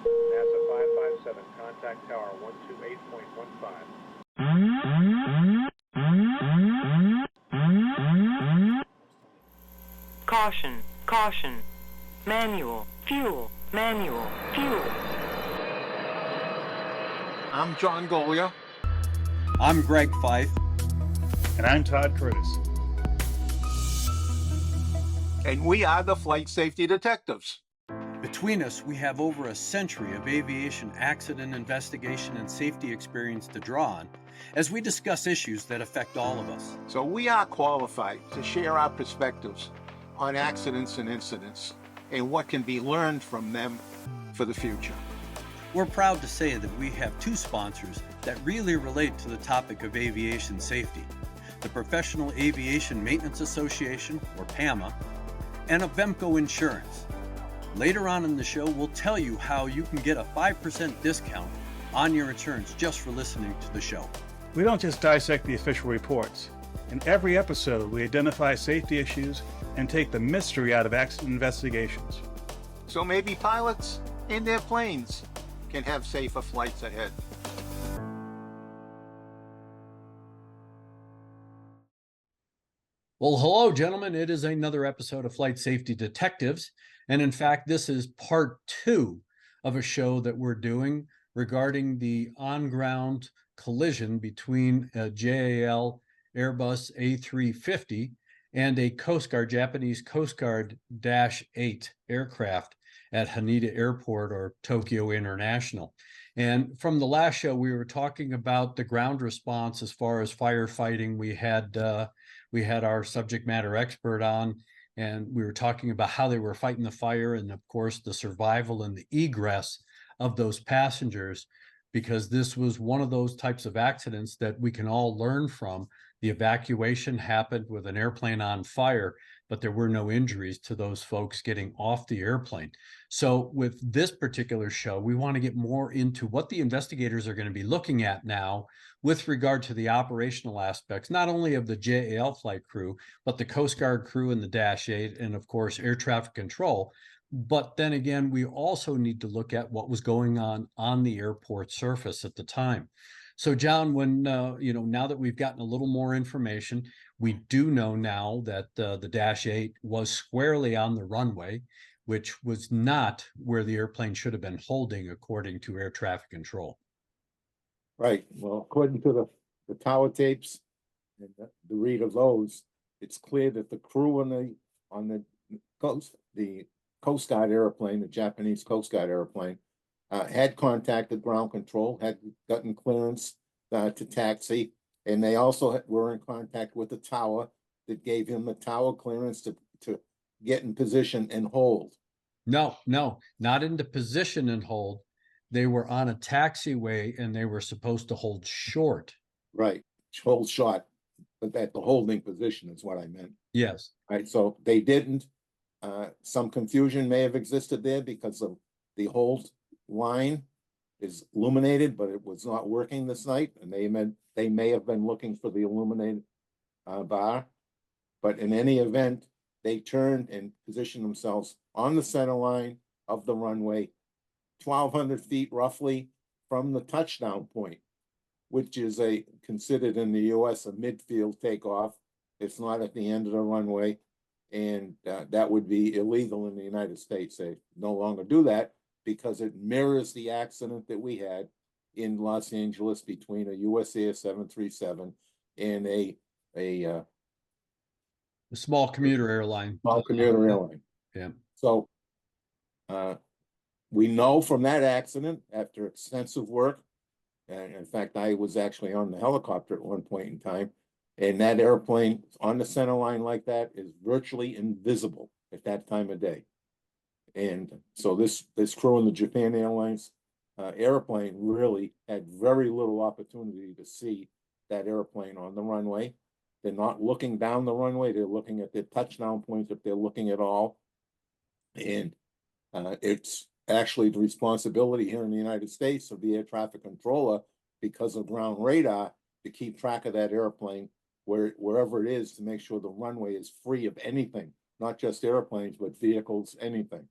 NASA 557, contact tower 128.15. Caution, caution. Manual, fuel, manual, fuel. I'm John Golia. I'm Greg Fife. And I'm Todd Curtis. And we are the Flight Safety Detectives. Between us, we have over a century of aviation accident investigation and safety experience to draw on as we discuss issues that affect all of us. So we are qualified to share our perspectives on accidents and incidents and what can be learned from them for the future. We're proud to say that we have two sponsors that really relate to the topic of aviation safety: the Professional Aviation Maintenance Association, or PAMA, and Avemco Insurance. Later on in the show, we'll tell you how you can get a 5% discount on your insurance just for listening to the show. We don't just dissect the official reports. In every episode, we identify safety issues and take the mystery out of accident investigations. So maybe pilots and their planes can have safer flights ahead. Well, hello, gentlemen. It is another episode of Flight Safety Detectives. And in fact, this is part 2 of a show that we're doing regarding the on-ground collision between a JAL Airbus A350 and a Coast Guard, Japanese Coast Guard Dash 8 aircraft at Haneda Airport, or Tokyo International. And from the last show, we were talking about the ground response as far as firefighting. We had our subject matter expert on, and we were talking about how they were fighting the fire and, of course, the survival and the egress of those passengers, because this was one of those types of accidents that we can all learn from. The evacuation happened with an airplane on fire, but there were no injuries to those folks getting off the airplane. So with this particular show, we want to get more into what the investigators are going to be looking at now with regard to the operational aspects, not only of the JAL flight crew, but the Coast Guard crew and the Dash 8, and of course, air traffic control. But then again, we also need to look at what was going on the airport surface at the time. So John, when, now that we've gotten a little more information, we do know now that the Dash 8 was squarely on the runway, which was not where the airplane should have been holding, according to air traffic control. Right. Well, according to the tower tapes and the read of those, it's clear that the crew on the Coast Guard airplane, the Japanese Coast Guard airplane, had contacted ground control, had gotten clearance to taxi, and they also were in contact with the tower that gave him the tower clearance to get in position and hold. No, not into position and hold. They were on a taxiway and they were supposed to hold short. Right, hold short, but at the holding position is what I meant. Yes. Right, so they didn't. Some confusion may have existed there because of the hold line is illuminated, but it was not working this night, and they may have been looking for the illuminated bar. But in any event, they turned and positioned themselves on the center line of the runway, 1,200 feet roughly from the touchdown point, which is considered in the US a midfield takeoff. It's not at the end of the runway, and that would be illegal in the United States. They no longer do that because it mirrors the accident that we had in Los Angeles between a US Air 737 and a small commuter airline. Small commuter airline. Yeah. So we know from that accident, after extensive work, and in fact, I was actually on the helicopter at one point in time, and that airplane on the center line like that is virtually invisible at that time of day. And so this crew in the Japan Airlines airplane really had very little opportunity to see that airplane on the runway. They're not looking down the runway, they're looking at their touchdown points if they're looking at all. And it's actually the responsibility here in the United States of the air traffic controller, because of ground radar, to keep track of that airplane wherever it is, to make sure the runway is free of anything, not just airplanes, but vehicles, anything.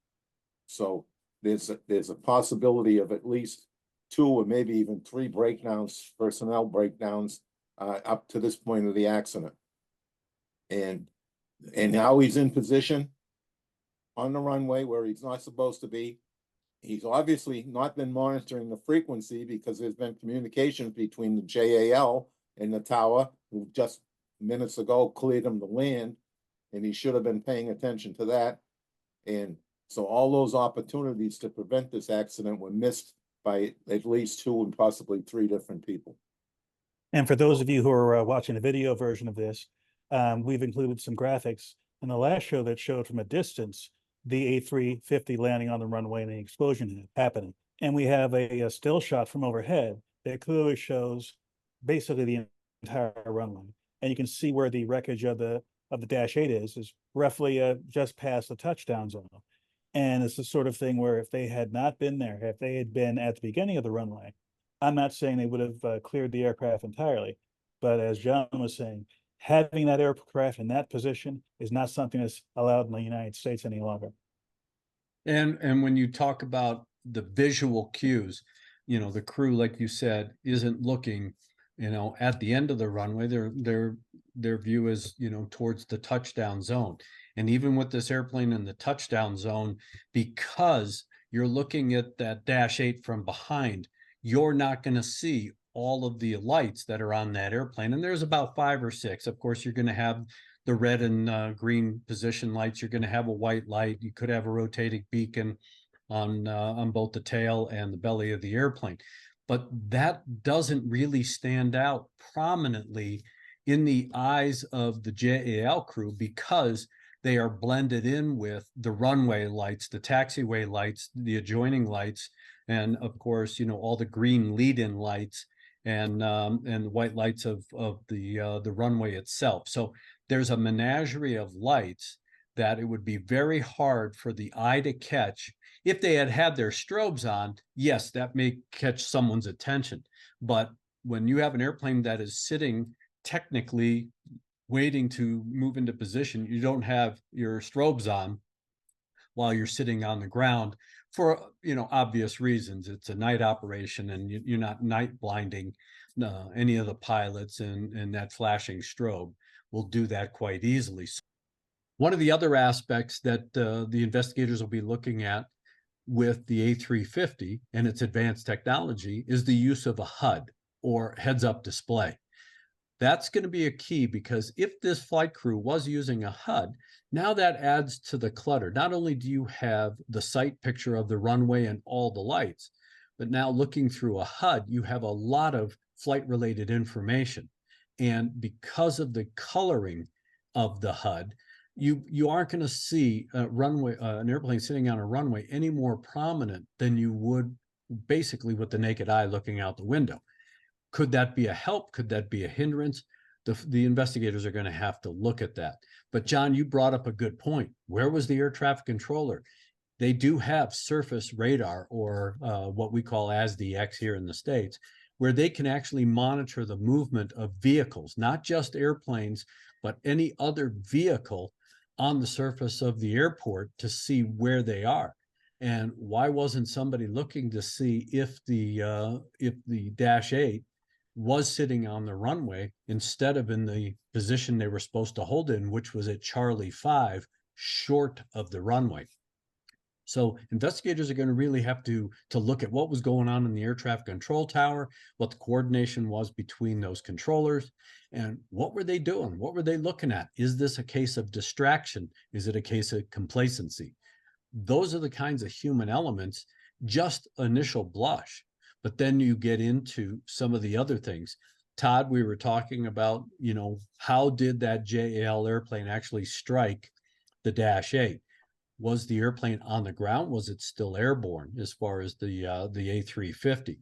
So there's a possibility of at least 2 or maybe even 3 breakdowns, personnel breakdowns, up to this point of the accident. And now he's in position on the runway where he's not supposed to be. He's obviously not been monitoring the frequency because there's been communications between the JAL and the tower, who just minutes ago cleared him to land, and he should have been paying attention to that. And so all those opportunities to prevent this accident were missed by at least 2 and possibly 3 different people. And for those of you who are watching the video version of this, we've included some graphics in the last show that showed from a distance the A350 landing on the runway and the explosion happening. And we have a still shot from overhead that clearly shows basically the entire runway. And you can see where the wreckage of the Dash 8 is roughly just past the touchdown zone. And it's the sort of thing where if they had not been there, if they had been at the beginning of the runway, I'm not saying they would have cleared the aircraft entirely, but as John was saying, having that aircraft in that position is not something that's allowed in the United States any longer. And when you talk about the visual cues, the crew, like you said, isn't looking, at the end of the runway. Their view is, towards the touchdown zone. And even with this airplane in the touchdown zone, because you're looking at that Dash 8 from behind, you're not going to see all of the lights that are on that airplane. And there's about 5 or 6. Of course, you're going to have the red and green position lights. You're going to have a white light. You could have a rotating beacon on both the tail and the belly of the airplane. But that doesn't really stand out prominently in the eyes of the JAL crew because they are blended in with the runway lights, the taxiway lights, the adjoining lights, and of course, all the green lead-in lights and white lights of the runway itself. So there's a menagerie of lights that it would be very hard for the eye to catch. If they had their strobes on, yes, that may catch someone's attention. But when you have an airplane that is sitting technically waiting to move into position, you don't have your strobes on while you're sitting on the ground for obvious reasons. It's a night operation, and you're not night blinding any of the pilots, and that flashing strobe will do that quite easily. So one of the other aspects that the investigators will be looking at with the A350 and its advanced technology is the use of a HUD, or heads-up display. That's going to be a key, because if this flight crew was using a HUD, now that adds to the clutter. Not only do you have the sight picture of the runway and all the lights, but now looking through a HUD, you have a lot of flight-related information. And because of the coloring of the HUD, you aren't going to see an airplane sitting on a runway any more prominent than you would basically with the naked eye looking out the window. Could that be a help? Could that be a hindrance? The investigators are going to have to look at that. But John, you brought up a good point. Where was the air traffic controller? They do have surface radar, or what we call ASDI here in the States, where they can actually monitor the movement of vehicles, not just airplanes, but any other vehicle on the surface of the airport to see where they are. And why wasn't somebody looking to see if the Dash 8 was sitting on the runway instead of in the position they were supposed to hold in, which was at Charlie 5, short of the runway? So investigators are going to really have to look at what was going on in the air traffic control tower, what the coordination was between those controllers, and what were they doing? What were they looking at? Is this a case of distraction? Is it a case of complacency? Those are the kinds of human elements, just initial blush. But then you get into some of the other things. Todd, we were talking about, how did that JAL airplane actually strike the Dash 8? Was the airplane on the ground? Was it still airborne as far as the A350?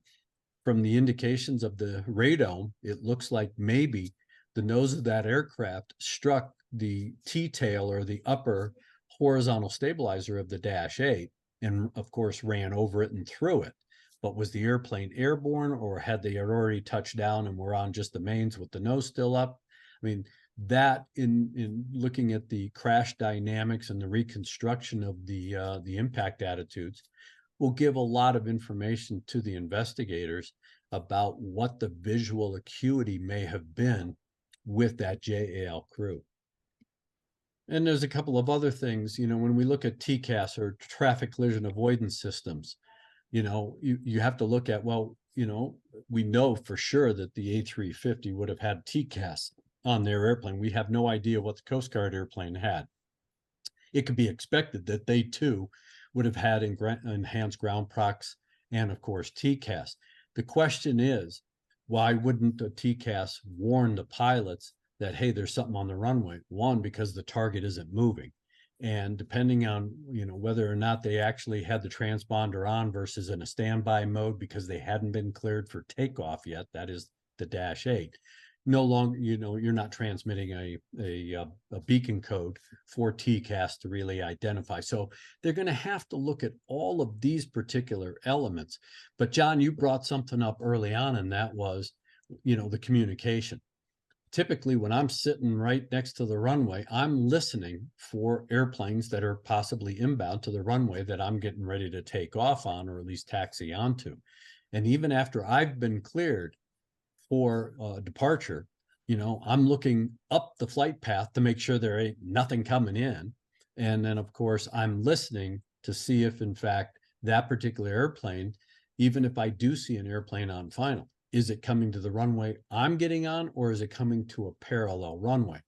From the indications of the radome, it looks like maybe the nose of that aircraft struck the T-tail, or the upper horizontal stabilizer of the Dash 8, and of course ran over it and through it. But was the airplane airborne, or had they already touched down and were on just the mains with the nose still up? I mean, that in looking at the crash dynamics and the reconstruction of the impact attitudes, will give a lot of information to the investigators about what the visual acuity may have been with that JAL crew. And there's a couple of other things, when we look at TCAS or traffic collision avoidance systems, you have to look at, well, we know for sure that the A350 would have had TCAS on their airplane. We have no idea what the Coast Guard airplane had. It could be expected that they too would have had enhanced ground procs and of course TCAS. The question is, why wouldn't the TCAS warn the pilots that, hey, there's something on the runway? One, because the target isn't moving. And depending on, whether or not they actually had the transponder on versus in a standby mode because they hadn't been cleared for takeoff yet, that is the -8. No longer, you're not transmitting a beacon code for TCAS to really identify. So they're going to have to look at all of these particular elements. But John, you brought something up early on, and that was, the communication. Typically, when I'm sitting right next to the runway, I'm listening for airplanes that are possibly inbound to the runway that I'm getting ready to take off on, or at least taxi onto. And even after I've been cleared for departure, I'm looking up the flight path to make sure there ain't nothing coming in. And then, of course, I'm listening to see if, in fact, that particular airplane, even if I do see an airplane on final, is it coming to the runway I'm getting on, or is it coming to a parallel runway?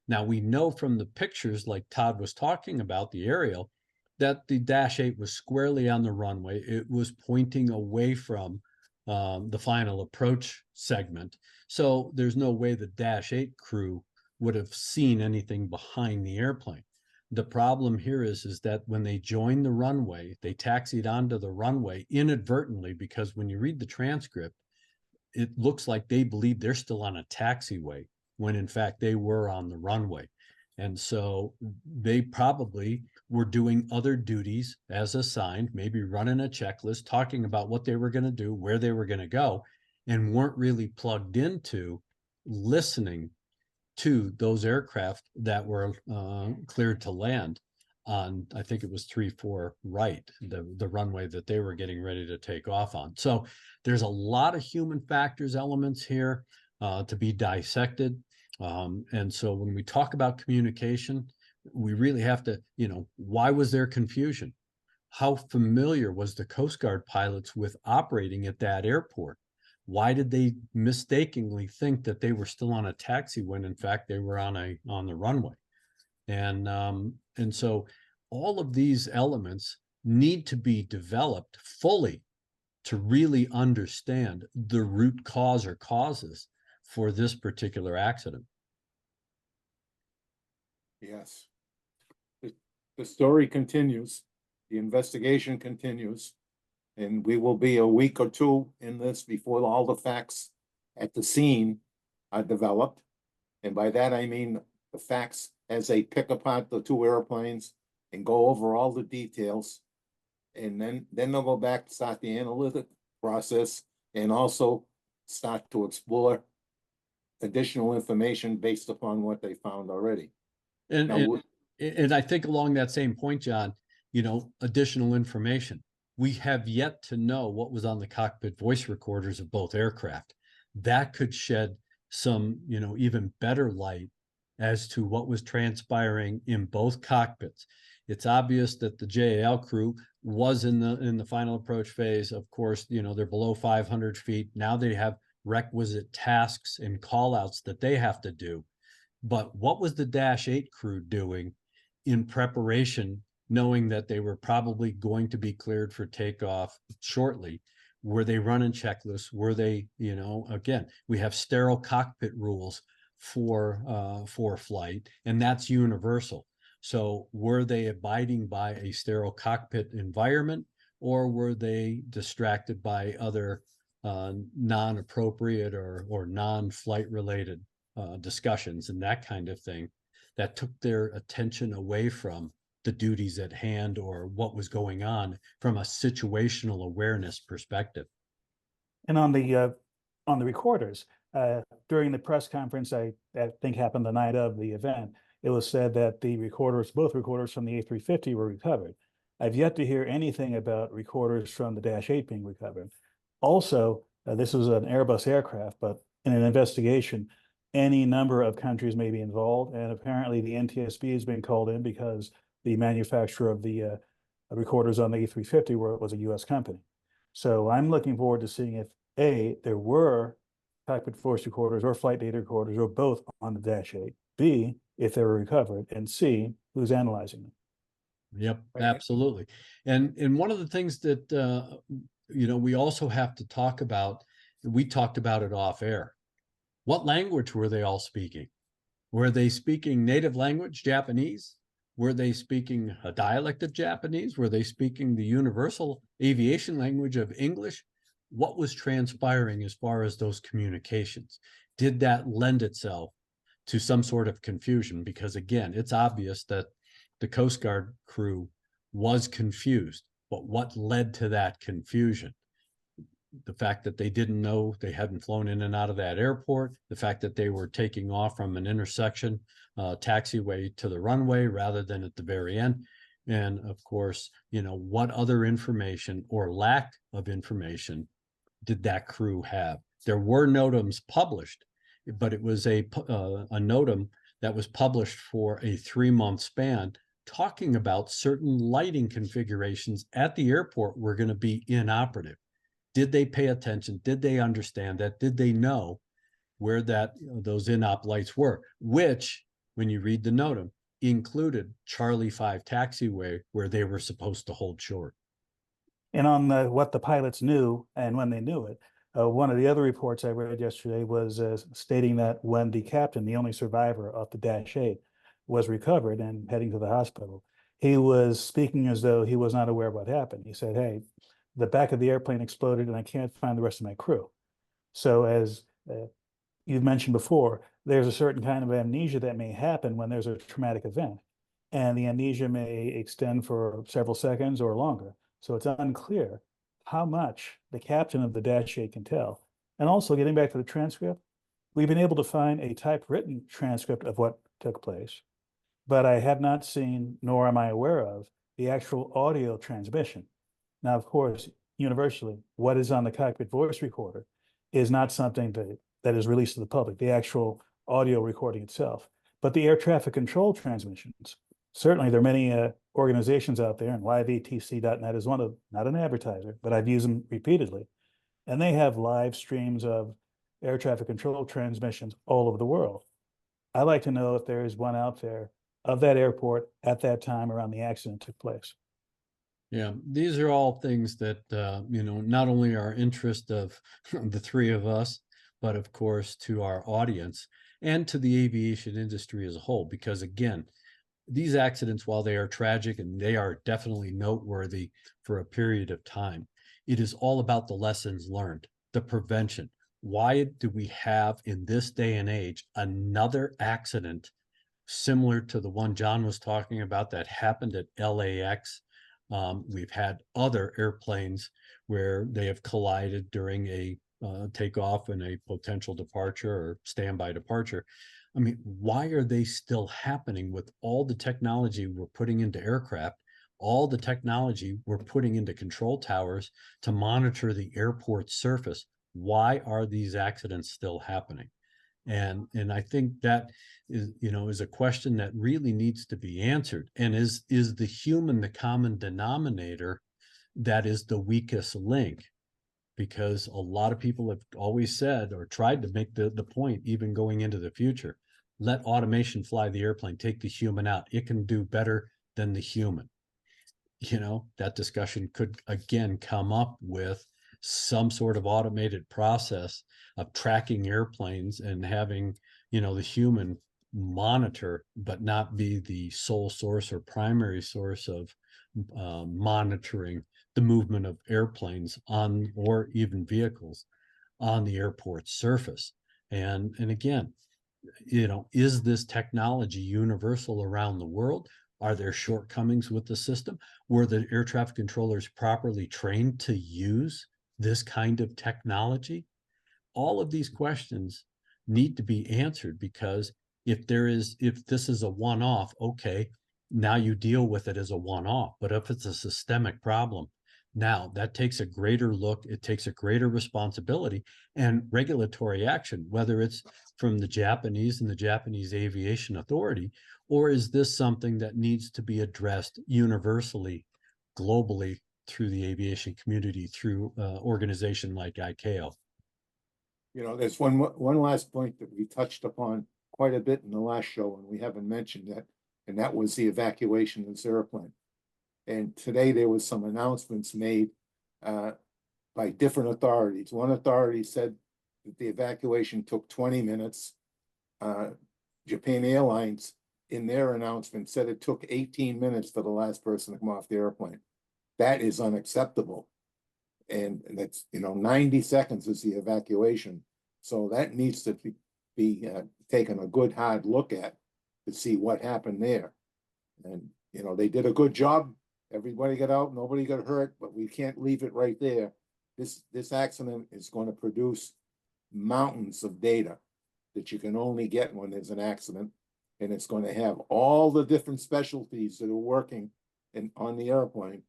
Now, we know from the pictures, like Todd was talking about, the aerial, that the -8 was squarely on the runway. It was pointing away from the final approach segment. So there's no way the -8 crew would have seen anything behind the airplane. The problem here is that when they joined the runway, they taxied onto the runway inadvertently, because when you read the transcript, it looks like they believe they're still on a taxiway when in fact they were on the runway. And so they probably were doing other duties as assigned, maybe running a checklist, talking about what they were going to do, where they were going to go, and weren't really plugged into listening to those aircraft that were cleared to land on, I think it was 3-4 right, the runway that they were getting ready to take off on. So there's a lot of human factors elements here to be dissected. And so when we talk about communication, we really have to, why was there confusion? How familiar was the Coast Guard pilots with operating at that airport? Why did they mistakenly think that they were still on a taxi when in fact they were on the runway? And so all of these elements need to be developed fully to really understand the root cause or causes for this particular accident. Yes. The story continues, the investigation continues, and we will be a week or two in this before all the facts at the scene are developed. And by that, I mean the facts as they pick apart the two airplanes and go over all the details. And then they'll go back, start the analytic process, and also start to explore additional information based upon what they found already. And, Now, and I think along that same point, John, additional information. We have yet to know what was on the cockpit voice recorders of both aircraft. That could shed some, even better light as to what was transpiring in both cockpits. It's obvious that the JAL crew was in the final approach phase. Of course, they're below 500 feet. Now they have requisite tasks and call outs that they have to do. But what was the -8 crew doing in preparation, knowing that they were probably going to be cleared for takeoff shortly? Were they running checklists? Were they, again, we have sterile cockpit rules for flight, and that's universal. So were they abiding by a sterile cockpit environment, or were they distracted by other non-appropriate or non-flight related discussions and that kind of thing that took their attention away from the duties at hand or what was going on from a situational awareness perspective? And on the recorders, during the press conference, I think happened the night of the event, it was said that the recorders, both recorders from the A350 were recovered. I've yet to hear anything about recorders from the Dash 8 being recovered. Also, this was an Airbus aircraft, but in an investigation, any number of countries may be involved, and apparently the NTSB has been called in because the manufacturer of the recorders on the A350 was a US company. So I'm looking forward to seeing if A, there were cockpit voice recorders or flight data recorders or both on the Dash 8, B, if they were recovered, and C, who's analyzing them. Yep, Right. absolutely. And one of the things that we also have to talk about, we talked about it off air. What language were they all speaking? Were they speaking native language, Japanese? Were they speaking a dialect of Japanese? Were they speaking the universal aviation language of English? What was transpiring as far as those communications? Did that lend itself to some sort of confusion? Because again, it's obvious that the Coast Guard crew was confused, but what led to that confusion? The fact that they didn't know, they hadn't flown in and out of that airport, the fact that they were taking off from an intersection taxiway to the runway rather than at the very end. And of course, what other information or lack of information did that crew have? There were NOTAMs published, but it was a NOTAM that was published for a 3-month span, talking about certain lighting configurations at the airport were going to be inoperative. Did they pay attention? Did they understand that? Did they know where those in-op lights were? Which, when you read the NOTAM, included Charlie 5 taxiway where they were supposed to hold short. And on what the pilots knew and when they knew it, one of the other reports I read yesterday was stating that when the captain, the only survivor of the Dash 8, was recovered and heading to the hospital, he was speaking as though he was not aware of what happened. He said, "Hey, the back of the airplane exploded and I can't find the rest of my crew." So as you've mentioned before, there's a certain kind of amnesia that may happen when there's a traumatic event. And the amnesia may extend for several seconds or longer. So it's unclear how much the captain of the Dash 8 can tell. And also, getting back to the transcript, we've been able to find a typewritten transcript of what took place, but I have not seen, nor am I aware of, the actual audio transmission. Now, of course, universally, what is on the cockpit voice recorder is not something that is released to the public, the actual audio recording itself. But the air traffic control transmissions, certainly there are many organizations out there, and liveatc.net is one of them, not an advertiser, but I've used them repeatedly. And they have live streams of air traffic control transmissions all over the world. I'd like to know if there is one out there of that airport at that time around the accident took place. Yeah, these are all things that, not only are interest of the three of us, but of course to our audience and to the aviation industry as a whole. Because again, these accidents, while they are tragic and they are definitely noteworthy for a period of time, it is all about the lessons learned, the prevention. Why do we have in this day and age another accident similar to the one John was talking about that happened at LAX? We've had other airplanes where they have collided during a takeoff and a potential departure or standby departure. I mean, why are they still happening with all the technology we're putting into aircraft, all the technology we're putting into control towers to monitor the airport surface? Why are these accidents still happening? And I think that is a question that really needs to be answered. And is the human the common denominator that is the weakest link? Because a lot of people have always said or tried to make the point, even going into the future, let automation fly the airplane, take the human out. It can do better than the human. That discussion could again come up with some sort of automated process of tracking airplanes and having, the human monitor, but not be the sole source or primary source of monitoring the movement of airplanes on, or even vehicles on the airport surface. And again, is this technology universal around the world? Are there shortcomings with the system? Were the air traffic controllers properly trained to use this kind of technology? All of these questions need to be answered, because if this is a one-off, okay, now you deal with it as a one-off. But if it's a systemic problem, now that takes a greater look, it takes a greater responsibility and regulatory action, whether it's from the Japanese and the Japanese Aviation Authority, or is this something that needs to be addressed universally, globally, through the aviation community, through organization like ICAO? You know, there's one last point that we touched upon quite a bit in the last show, and we haven't mentioned yet, and that was the evacuation of this airplane. And today there was some announcements made by different authorities. One authority said that the evacuation took 20 minutes. Japan Airlines, in their announcement, said it took 18 minutes for the last person to come off the airplane. That is unacceptable. And that's, 90 seconds is the evacuation. So that needs to be taken a good hard look at to see what happened there. And, they did a good job. Everybody got out, nobody got hurt, but we can't leave it right there. This accident is going to produce mountains of data that you can only get when there's an accident. And it's going to have all the different specialties that are working on the airplane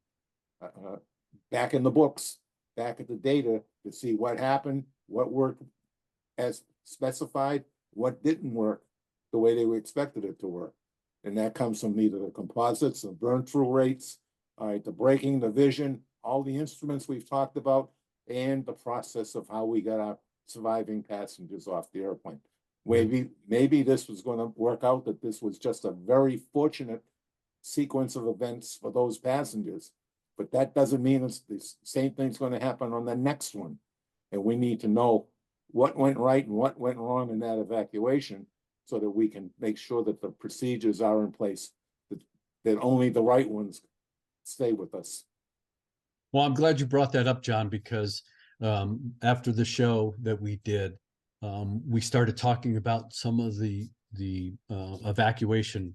back in the books, back at the data to see what happened, what worked as specified, what didn't work the way they expected it to work. And that comes from either the composites, the burn-through rates, the braking, the vision, all the instruments we've talked about, and the process of how we got our surviving passengers off the airplane. Maybe this was going to work out, that this was just a very fortunate sequence of events for those passengers. But that doesn't mean it's the same thing's going to happen on the next one. And we need to know what went right and what went wrong in that evacuation so that we can make sure that the procedures are in place, that only the right ones stay with us. Well, I'm glad you brought that up, John, because after the show that we did, we started talking about some of the evacuation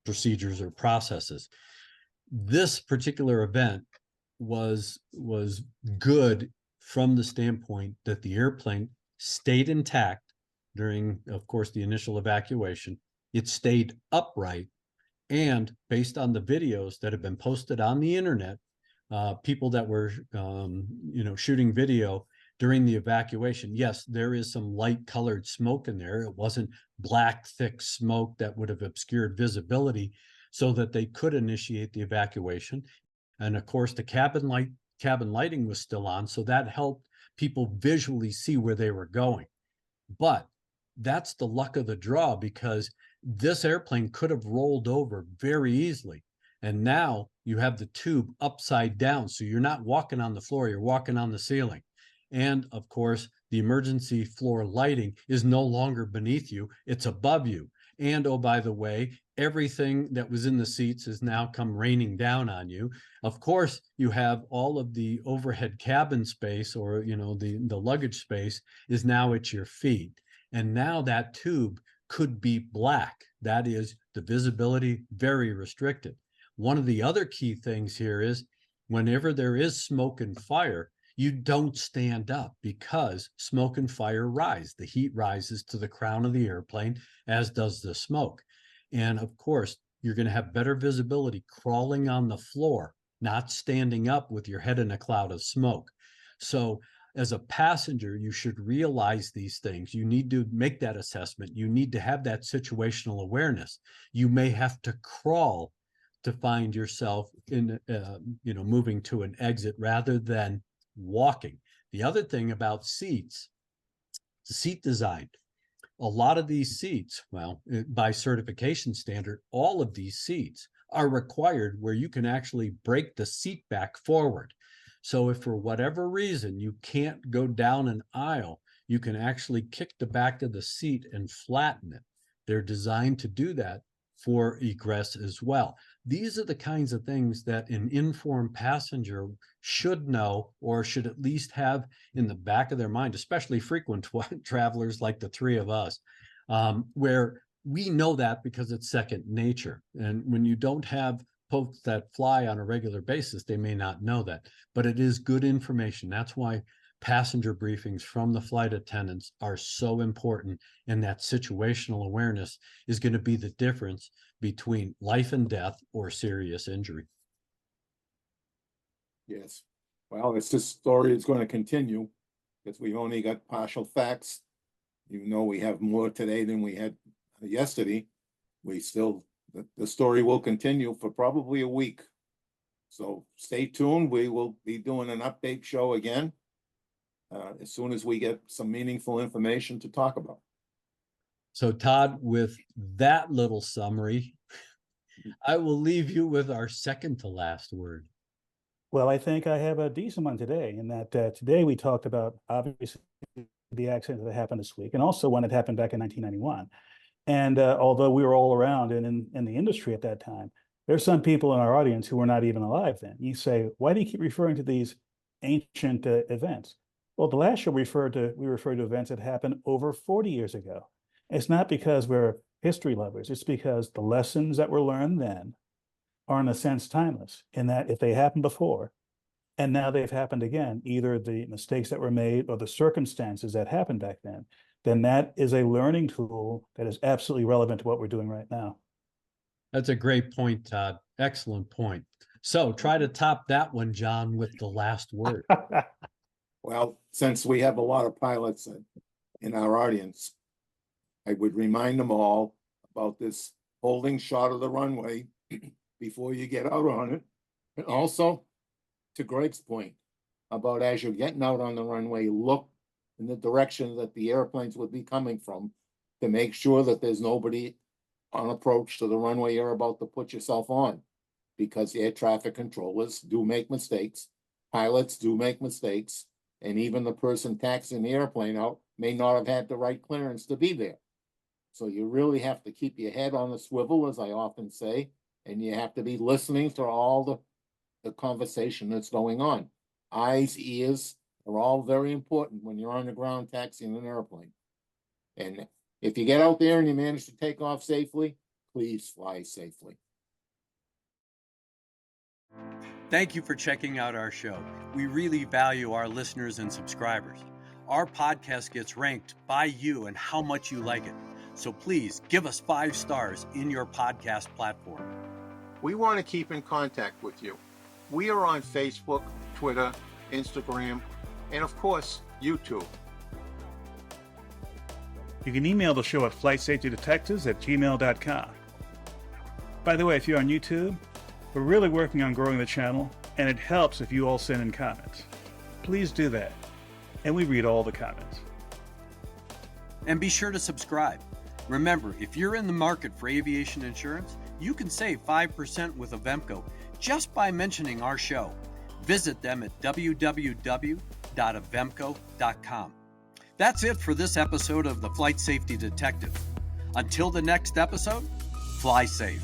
procedures or processes. This particular event was good from the standpoint that the airplane stayed intact during, of course, the initial evacuation. It stayed upright, and based on the videos that have been posted on the internet, people that were shooting video during the evacuation, yes, there is some light colored smoke in there. It wasn't black, thick smoke that would have obscured visibility so that they could initiate the evacuation. And of course, the cabin lighting was still on, so that helped people visually see where they were going. But that's the luck of the draw, because this airplane could have rolled over very easily. And now you have the tube upside down, so you're not walking on the floor, you're walking on the ceiling. And of course, the emergency floor lighting is no longer beneath you, it's above you. And oh, by the way, everything that was in the seats has now come raining down on you. Of course, you have all of the overhead cabin space, or the luggage space is now at your feet. And now that tube could be black. That is, the visibility very restricted. One of the other key things here is whenever there is smoke and fire, you don't stand up, because smoke and fire rise. The heat rises to the crown of the airplane, as does the smoke. And of course, you're going to have better visibility crawling on the floor, not standing up with your head in a cloud of smoke. So as a passenger, you should realize these things. You need to make that assessment. You need to have that situational awareness. You may have to crawl to find yourself in, moving to an exit rather than walking. The other thing about seats, the seat design. A lot of these seats, well, by certification standard, all of these seats are required where you can actually break the seat back forward. So if for whatever reason you can't go down an aisle, you can actually kick the back of the seat and flatten it. They're designed to do that for egress as well. These are the kinds of things that an informed passenger should know, or should at least have in the back of their mind, especially frequent travelers like the three of us, where we know that because it's second nature. And when you don't have folks that fly on a regular basis, they may not know that, but it is good information. That's why passenger briefings from the flight attendants are so important, and that situational awareness is going to be the difference between life and death or serious injury. Yes. Well, this story is going to continue because we've only got partial facts. Even though we have more today than we had yesterday, we still, the story will continue for probably a week. So stay tuned. We will be doing an update show again as soon as we get some meaningful information to talk about. So Todd, with that little summary, I will leave you with our second to last word. Well, I think I have a decent one today, in that today we talked about, obviously, the accident that happened this week, and also one that happened back in 1991. And although we were all around and in the industry at that time, there's some people in our audience who were not even alive then. You say, why do you keep referring to these ancient events? Well, the last show we referred to events that happened over 40 years ago. It's not because we're history lovers. It's because the lessons that were learned then are in a sense timeless, in that if they happened before and now they've happened again, either the mistakes that were made or the circumstances that happened back then that is a learning tool that is absolutely relevant to what we're doing right now. That's a great point, Todd. Excellent point. So try to top that one, John, with the last word. Well, since we have a lot of pilots in our audience, I would remind them all about this holding shot of the runway before you get out on it. And also, to Greg's point about as you're getting out on the runway, look in the direction that the airplanes would be coming from to make sure that there's nobody on approach to the runway you're about to put yourself on, because air traffic controllers do make mistakes, pilots do make mistakes, and even the person taxiing the airplane out may not have had the right clearance to be there. So you really have to keep your head on the swivel, as I often say, and you have to be listening to all the conversation that's going on. Eyes, ears are all very important when you're on the ground taxiing an airplane. And if you get out there and you manage to take off safely, please fly safely. Thank you for checking out our show. We really value our listeners and subscribers. Our podcast gets ranked by you and how much you like it. So please give us 5 stars in your podcast platform. We want to keep in contact with you. We are on Facebook, Twitter, Instagram, and of course, YouTube. You can email the show at flightsafetydetectives@gmail.com. By the way, if you're on YouTube, we're really working on growing the channel, and it helps if you all send in comments. Please do that, and we read all the comments. And be sure to subscribe. Remember, if you're in the market for aviation insurance, you can save 5% with Avemco just by mentioning our show. Visit them at www.avemco.com. That's it for this episode of the Flight Safety Detective. Until the next episode, fly safe.